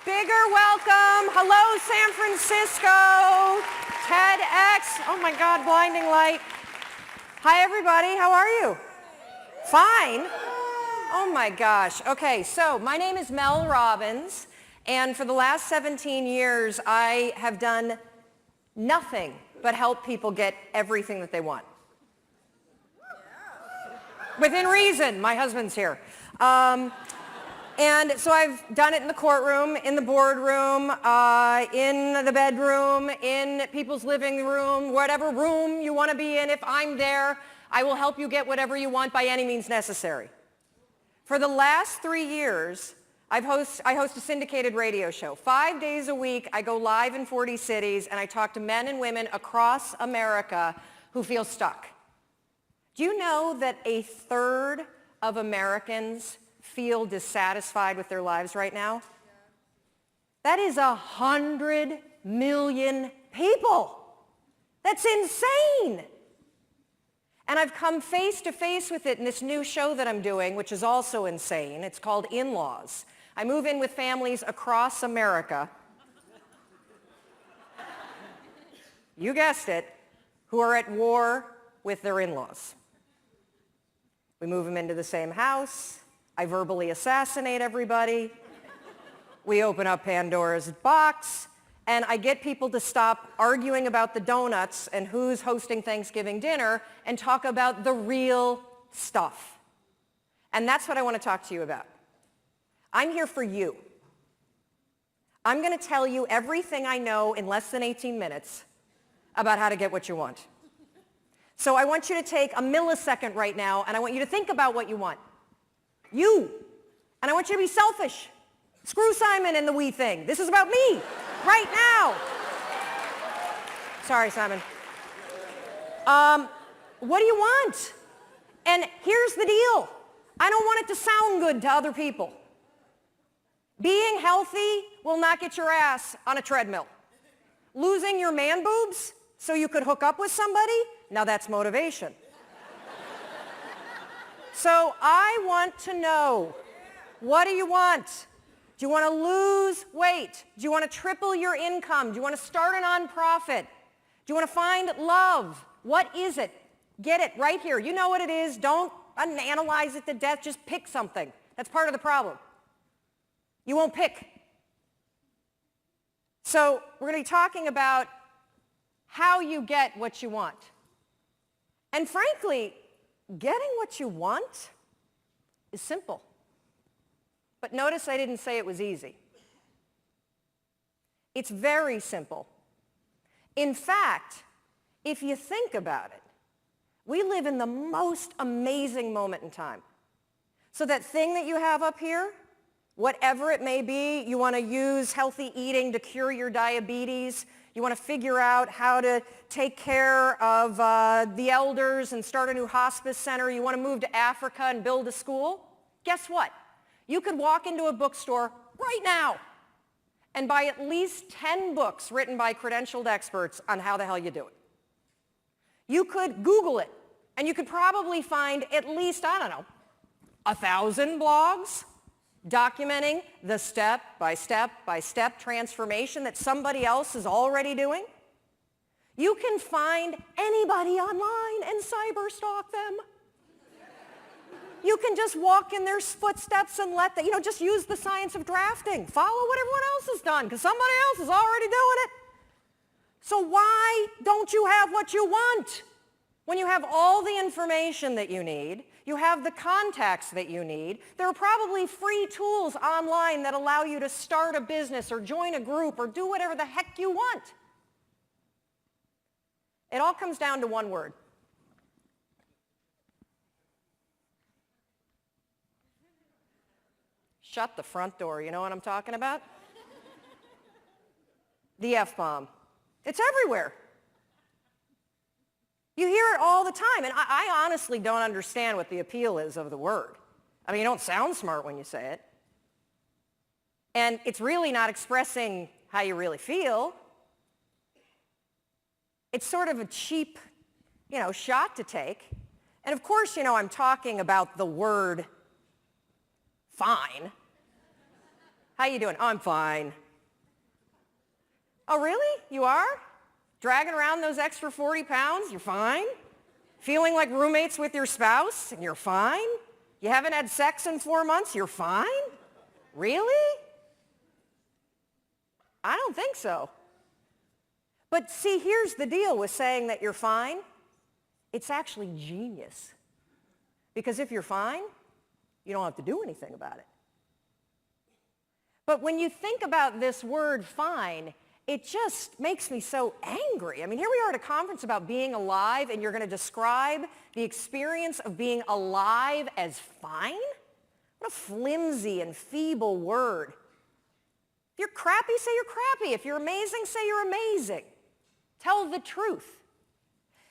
Bigger welcome. Hello, San Francisco. TEDx. Oh my God, blinding light. Hi, everybody. How are you? Fine. Oh my gosh. Okay, so my name is Mel Robbins, and for the last 17 years, I have done nothing but help people get everything that they want. Within reason. My husband's here. And so I've done it in the courtroom, in the boardroom, in the bedroom, in people's living room, whatever room you want to be in. If I'm there, I will help you get whatever you want by any means necessary. For the last 3 years, I host a syndicated radio show. 5 days a week, I go live in 40 cities, and I talk to men and women across America who feel stuck. Do you know that a third of Americans feel dissatisfied with their lives right now? That is 100 million people. That's insane. And I've come face to face with it in this new show that I'm doing, which is also insane. It's called In-Laws. I move in with families across America. You guessed it, who are at war with their in-laws. We move them into the same house. I verbally assassinate everybody. We open up Pandora's box, and I get people to stop arguing about the donuts and who's hosting Thanksgiving dinner and talk about the real stuff. And that's what I want to talk to you about. I'm here for you. I'm going to tell you everything I know in less than 18 minutes about how to get what you want. So I want you to take a millisecond right now, and I want you to think about what you want. You. And I want you to be selfish. Screw Simon and the we thing. This is about me, right now. Sorry, Simon. What do you want? And here's the deal. I don't want it to sound good to other people. Being healthy will not get your ass on a treadmill. Losing your man boobs so you could hook up with somebody, now that's motivation. So I want to know, what do you want? Do you want to lose weight? Do you want to triple your income? Do you want to start a nonprofit? Do you want to find love? What is it? Get it right here. You know what it is. Don't analyze it to death. Just pick something. That's part of the problem. You won't pick. So we're going to be talking about how you get what you want. And frankly, getting what you want is simple. But notice I didn't say it was easy. It's very simple. In fact, if you think about it, we live in the most amazing moment in time. So that thing that you have up here, whatever it may be, you want to use healthy eating to cure your diabetes, you want to figure out how to take care of the elders and start a new hospice center, you want to move to Africa and build a school, guess what? You could walk into a bookstore right now and buy at least 10 books written by credentialed experts on how the hell you do it. You could Google it, and you could probably find at least, 1,000 blogs documenting the step-by-step transformation that somebody else is already doing. You can find anybody online and cyber-stalk them. You can just walk in their footsteps and let them, just use the science of drafting. Follow what everyone else has done, because somebody else is already doing it. So why don't you have what you want? When you have all the information that you need, you have the contacts that you need, there are probably free tools online that allow you to start a business or join a group or do whatever the heck you want. It all comes down to one word. Shut the front door. You know what I'm talking about? The F-bomb. It's everywhere. You hear it all the time, and I honestly don't understand what the appeal is of the word. I mean, you don't sound smart when you say it. And it's really not expressing how you really feel. It's sort of a cheap, shot to take. And of course, I'm talking about the word fine. How you doing? Oh, I'm fine. Oh, really? You are? Dragging around those extra 40 pounds? You're fine? Feeling like roommates with your spouse? And you're fine? You haven't had sex in 4 months? You're fine? Really? I don't think so. But see, here's the deal with saying that you're fine. It's actually genius. Because if you're fine, you don't have to do anything about it. But when you think about this word fine, it just makes me so angry. I mean, here we are at a conference about being alive, and you're going to describe the experience of being alive as fine? What a flimsy and feeble word. If you're crappy, say you're crappy. If you're amazing, say you're amazing. Tell the truth.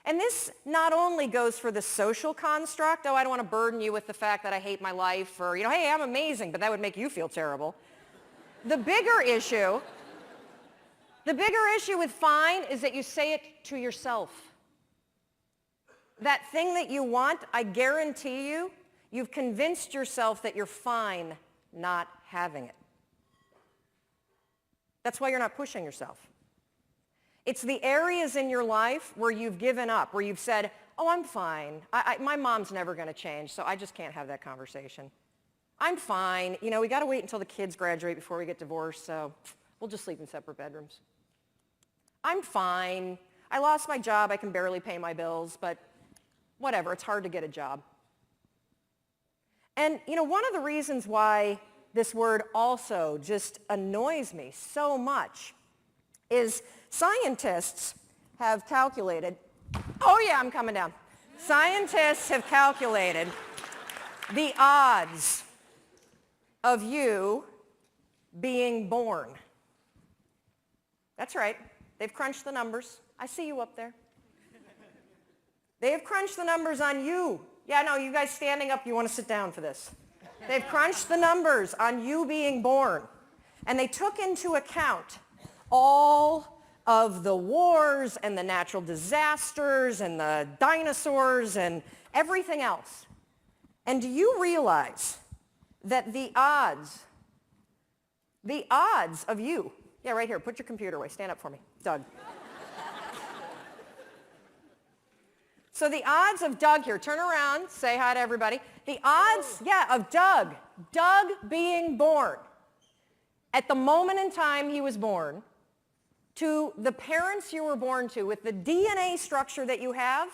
And this not only goes for the social construct, oh, I don't want to burden you with the fact that I hate my life, or, hey, I'm amazing, but that would make you feel terrible. The bigger issue with fine is that you say it to yourself. That thing that you want, I guarantee you, you've convinced yourself that you're fine not having it. That's why you're not pushing yourself. It's the areas in your life where you've given up, where you've said, oh, I'm fine. My mom's never going to change, so I just can't have that conversation. I'm fine. We got to wait until the kids graduate before we get divorced, so we'll just sleep in separate bedrooms. I'm fine. I lost my job. I can barely pay my bills, but whatever. It's hard to get a job. And, one of the reasons why this word also just annoys me so much is scientists have calculated, oh yeah, I'm coming down. Scientists have calculated the odds of you being born. That's right. They've crunched the numbers. I see you up there. They have crunched the numbers on you. Yeah, no, you guys standing up, you want to sit down for this. They've crunched the numbers on you being born. And they took into account all of the wars and the natural disasters and the dinosaurs and everything else. And do you realize that the odds of you, yeah, right here, put your computer away, stand up for me, Doug. So the odds of Doug here, turn around, say hi to everybody. The odds, of Doug being born at the moment in time he was born to the parents you were born to with the DNA structure that you have,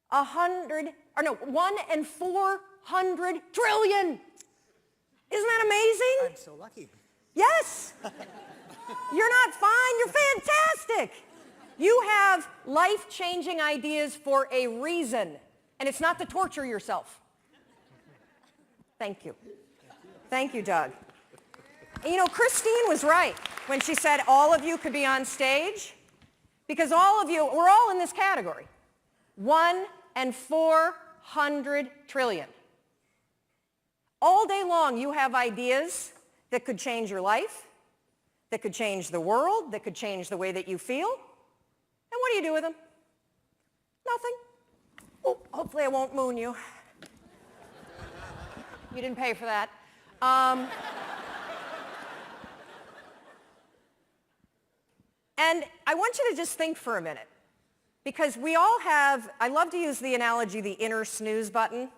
1 in 400 trillion. Isn't that amazing? I'm so lucky. Yes. You're not fine, you're fantastic. You have life-changing ideas for a reason, and it's not to torture yourself. Thank you. Thank you, Doug. Christine was right when she said all of you could be on stage, because all of you, we're all in this category. 1 in 400 trillion. All day long, you have ideas that could change your life, that could change the world, that could change the way that you feel. And what do with them? Nothing. Oh, hopefully I won't moon you. You didn't pay for that. And I want you to just think for a minute, because we all have, I love to use the analogy, the inner snooze button.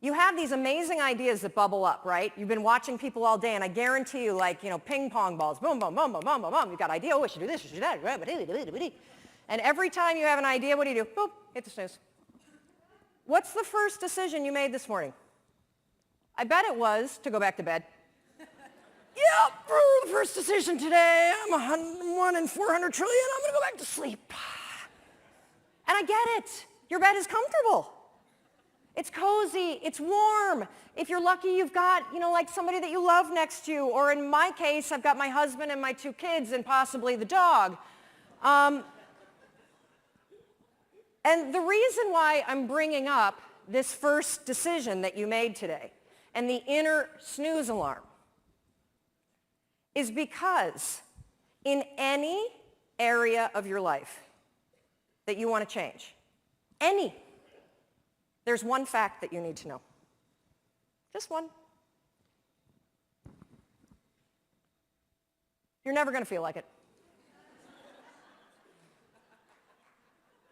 You have these amazing ideas that bubble up, right? You've been watching people all day, and I guarantee you, ping pong balls, boom, boom, boom, boom, boom, boom, boom. You've got an idea, oh, I should do this, I should do that. And every time you have an idea, what do? Boop, hit the snooze. What's the first decision you made this morning? I bet it was to go back to bed. Yep, the first decision today, I'm 1 in 400 trillion, I'm going to go back to sleep. And I get it. Your bed is comfortable. It's cozy, it's warm. If you're lucky, you've got, somebody that you love next to you. Or in my case, I've got my husband and my 2 kids and possibly the dog. And the reason why I'm bringing up this first decision that you made today and the inner snooze alarm is because in any area of your life that you want to change, there's one fact that you need to know. Just one. You're never going to feel like it.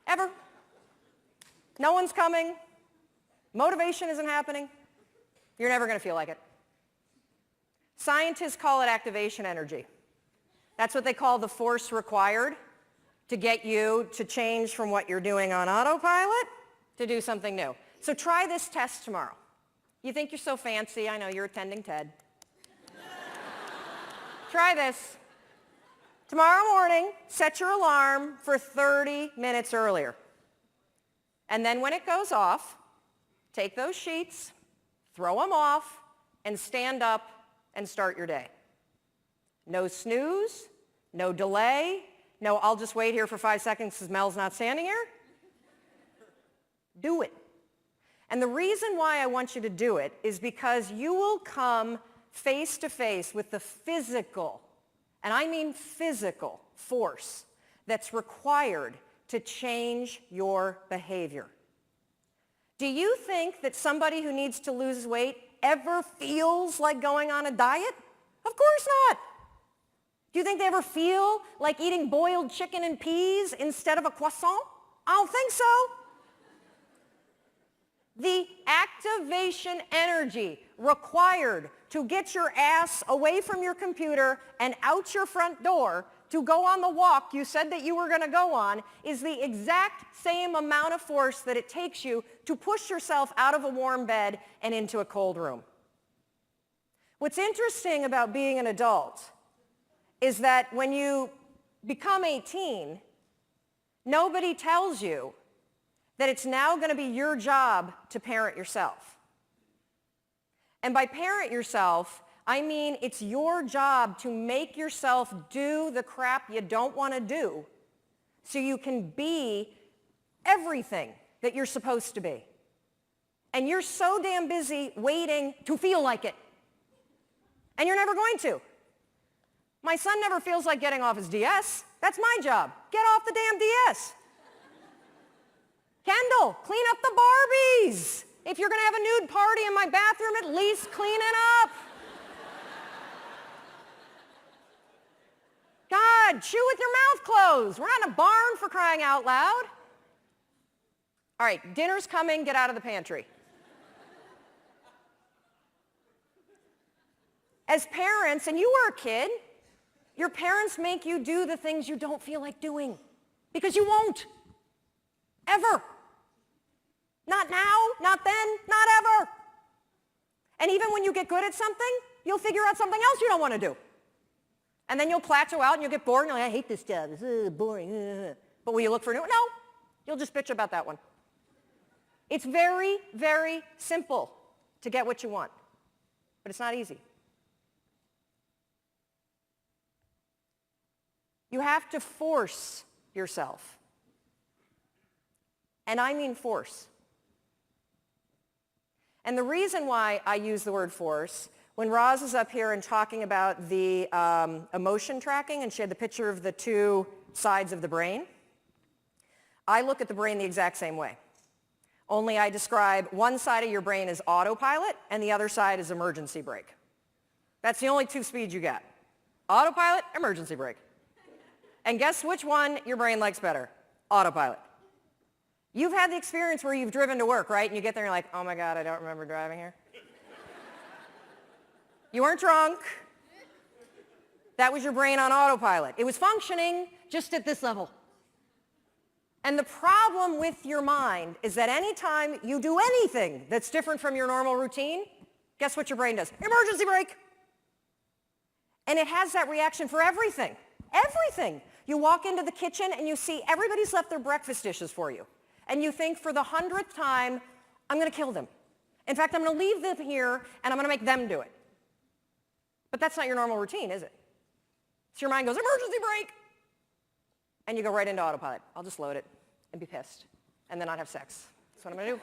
Ever. No one's coming. Motivation isn't happening. You're never going to feel like it. Scientists call it activation energy. That's what they call the force required to get you to change from what you're doing on autopilot to do something new. So try this test tomorrow. You think you're so fancy. I know you're attending TED. Try this. Tomorrow morning, set your alarm for 30 minutes earlier. And then when it goes off, take those sheets, throw them off, and stand up and start your day. No snooze, no delay, no I'll just wait here for 5 seconds because Mel's not standing here. Do it. And the reason why I want you to do it is because you will come face to face with the physical, and I mean physical, force that's required to change your behavior. Do you think that somebody who needs to lose weight ever feels like going on a diet? Of course not. Do you think they ever feel like eating boiled chicken and peas instead of a croissant? I don't think so. The activation energy required to get your ass away from your computer and out your front door to go on the walk you said that you were going to go on is the exact same amount of force that it takes you to push yourself out of a warm bed and into a cold room. What's interesting about being an adult is that when you become 18, nobody tells you that it's now going to be your job to parent yourself. And by parent yourself, I mean it's your job to make yourself do the crap you don't want to do so you can be everything that you're supposed to be. And you're so damn busy waiting to feel like it. And you're never going to. My son never feels like getting off his DS. That's my job. Get off the damn DS. Kendall, clean up the Barbies. If you're going to have a nude party in my bathroom, at least clean it up. God, chew with your mouth closed. We're not in a barn for crying out loud. All right, dinner's coming. Get out of the pantry. As parents, and you were a kid, your parents make you do the things you don't feel like doing because you won't. Ever. Not now, not then, not ever. And even when you get good at something, you'll figure out something else you don't want to do. And then you'll plateau out and you'll get bored and you're like, I hate this job, it's boring. But will you look for a new one? No, you'll just bitch about that one. It's very, very simple to get what you want, but it's not easy. You have to force yourself. And I mean force. And the reason why I use the word force, when Roz is up here and talking about the emotion tracking, and she had the picture of the two sides of the brain, I look at the brain the exact same way. Only I describe one side of your brain as autopilot and the other side as emergency brake. That's the only two speeds you get. Autopilot, emergency brake. And guess which one your brain likes better? Autopilot. You've had the experience where you've driven to work, right? And you get there and you're like, oh my God, I don't remember driving here. You weren't drunk. That was your brain on autopilot. It was functioning just at this level. And the problem with your mind is that anytime you do anything that's different from your normal routine, guess what your brain does? Emergency brake. And it has that reaction for everything. Everything. You walk into the kitchen and you see everybody's left their breakfast dishes for you. And you think for the 100th time, I'm going to kill them. In fact, I'm going to leave them here and I'm going to make them do it. But that's not your normal routine, is it? So your mind goes, emergency brake. And you go right into autopilot. I'll just load it and be pissed and then not have sex. That's what I'm going to do.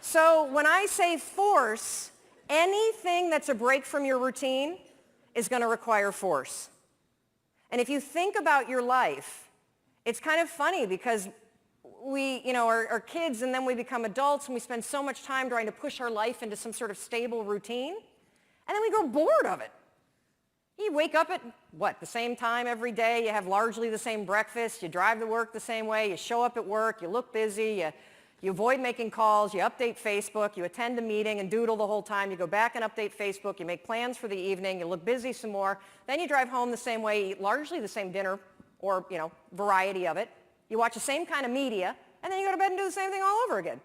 So when I say force, anything that's a break from your routine is going to require force. And if you think about your life, it's kind of funny because we, are kids, and then we become adults, and we spend so much time trying to push our life into some sort of stable routine, and then we grow bored of it. You wake up at, the same time every day, you have largely the same breakfast, you drive to work the same way, you show up at work, you look busy, you avoid making calls, you update Facebook, you attend a meeting and doodle the whole time, you go back and update Facebook, you make plans for the evening, you look busy some more, then you drive home the same way, eat largely the same dinner, or, variety of it. You watch the same kind of media, and then you go to bed and do the same thing all over again.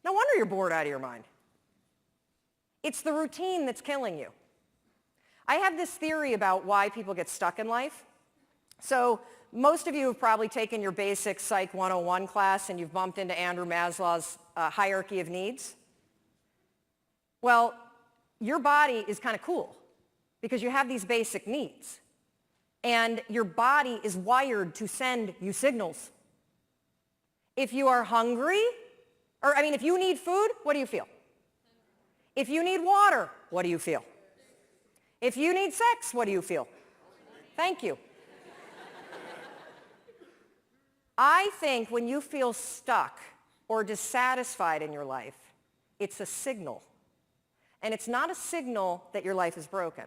No wonder you're bored out of your mind. It's the routine that's killing you. I have this theory about why people get stuck in life. So most of you have probably taken your basic Psych 101 class, and you've bumped into Andrew Maslow's hierarchy of needs. Well, your body is kind of cool because you have these basic needs. And your body is wired to send you signals. If you are hungry, if you need food, what do you feel? If you need water, what do you feel? If you need sex, what do you feel? Thank you. I think when you feel stuck or dissatisfied in your life, it's a signal. And it's not a signal that your life is broken.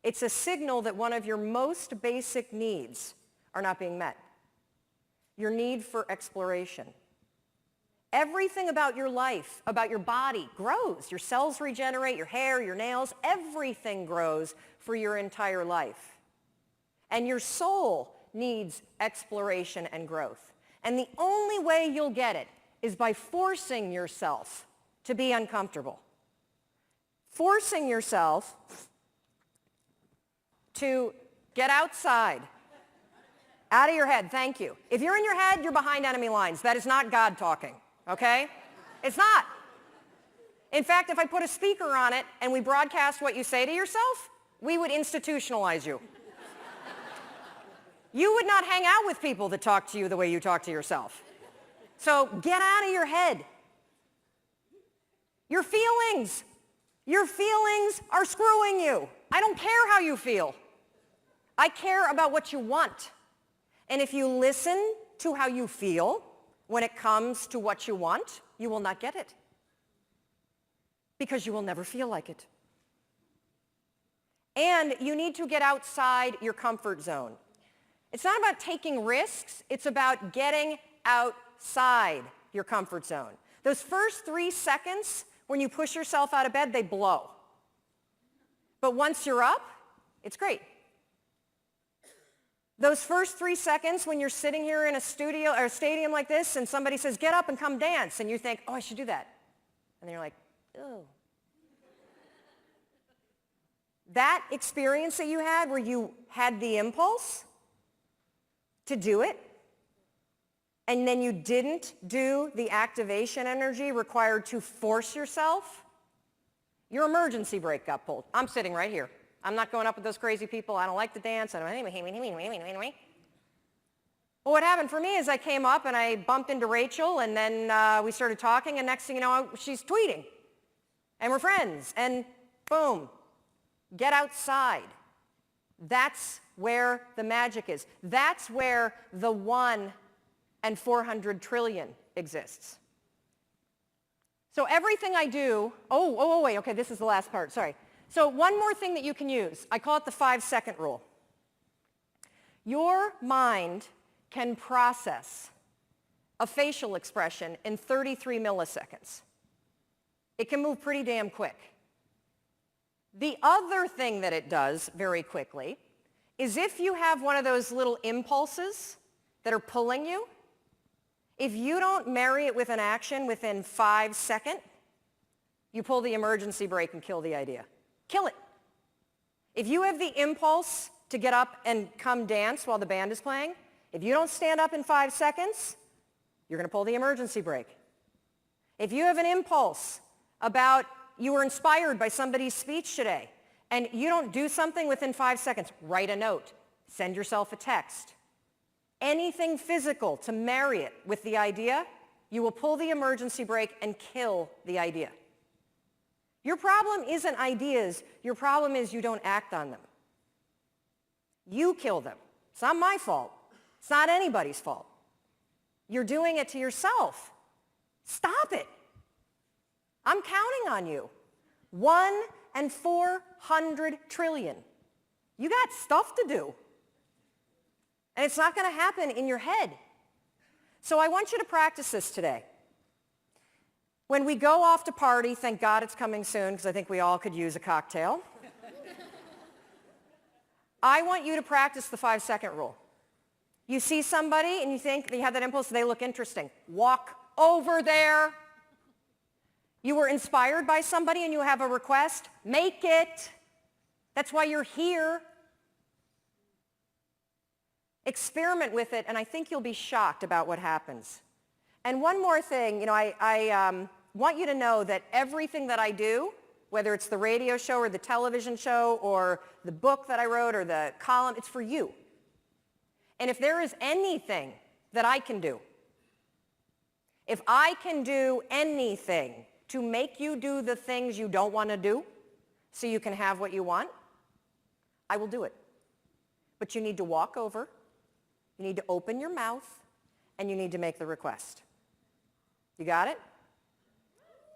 It's a signal that one of your most basic needs are not being met. Your need for exploration. Everything about your life, about your body, grows. Your cells regenerate, your hair, your nails, everything grows for your entire life. And your soul needs exploration and growth. And the only way you'll get it is by forcing yourself to be uncomfortable. Forcing yourself to get outside. Out of your head, thank you. If you're in your head, you're behind enemy lines. That is not God talking. Okay? It's not. In fact, if I put a speaker on it and we broadcast what you say to yourself, we would institutionalize you. You would not hang out with people that talk to you the way you talk to yourself. So get out of your head. Your feelings are screwing you. I don't care how you feel. I care about what you want. And if you listen to how you feel, when it comes to what you want, you will not get it. Because you will never feel like it. And you need to get outside your comfort zone. It's not about taking risks. It's about getting outside your comfort zone. Those first 3 seconds when you push yourself out of bed, they blow. But once you're up, it's great. Those first 3 seconds when you're sitting here in a studio or a stadium like this and somebody says, get up and come dance, and you think, oh, I should do that. And then you're like, oh. That experience that you had where you had the impulse to do it, and then you didn't do the activation energy required to force yourself, your emergency brake got pulled. I'm sitting right here. I'm not going up with those crazy people. I don't like to dance. Well, what happened for me is I came up and I bumped into Rachel, and then we started talking, and next thing you know, she's tweeting. And we're friends. And boom, get outside. That's where the magic is. That's where the 1 in 400 trillion exists. So everything I do, wait, okay, this is the last part, sorry. So one more thing that you can use. I call it the 5-second rule. Your mind can process a facial expression in 33 milliseconds. It can move pretty damn quick. The other thing that it does very quickly is if you have one of those little impulses that are pulling you, if you don't marry it with an action within 5 seconds, you pull the emergency brake and kill the idea. Kill it. If you have the impulse to get up and come dance while the band is playing, if you don't stand up in 5 seconds, you're going to pull the emergency brake. If you have an impulse about you were inspired by somebody's speech today, and you don't do something within 5 seconds, write a note, send yourself a text. Anything physical to marry it with the idea, you will pull the emergency brake and kill the idea. Your problem isn't ideas. Your problem is you don't act on them. You kill them. It's not my fault. It's not anybody's fault. You're doing it to yourself. Stop it. I'm counting on you. 1 in 400 trillion. You got stuff to do. And it's not going to happen in your head. So I want you to practice this today. When we go off to party, thank God it's coming soon because I think we all could use a cocktail. I want you to practice the 5-second rule. You see somebody and you think you have that impulse, they look interesting. Walk over there. You were inspired by somebody and you have a request, make it. That's why you're here. Experiment with it, and I think you'll be shocked about what happens. And one more thing, I want you to know that everything that I do, whether it's the radio show or the television show or the book that I wrote or the column, it's for you. And if there is anything that I can do, if I can do anything to make you do the things you don't want to do so you can have what you want, I will do it. But you need to walk over, you need to open your mouth, and you need to make the request. You got it?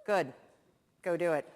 Good. Go do it.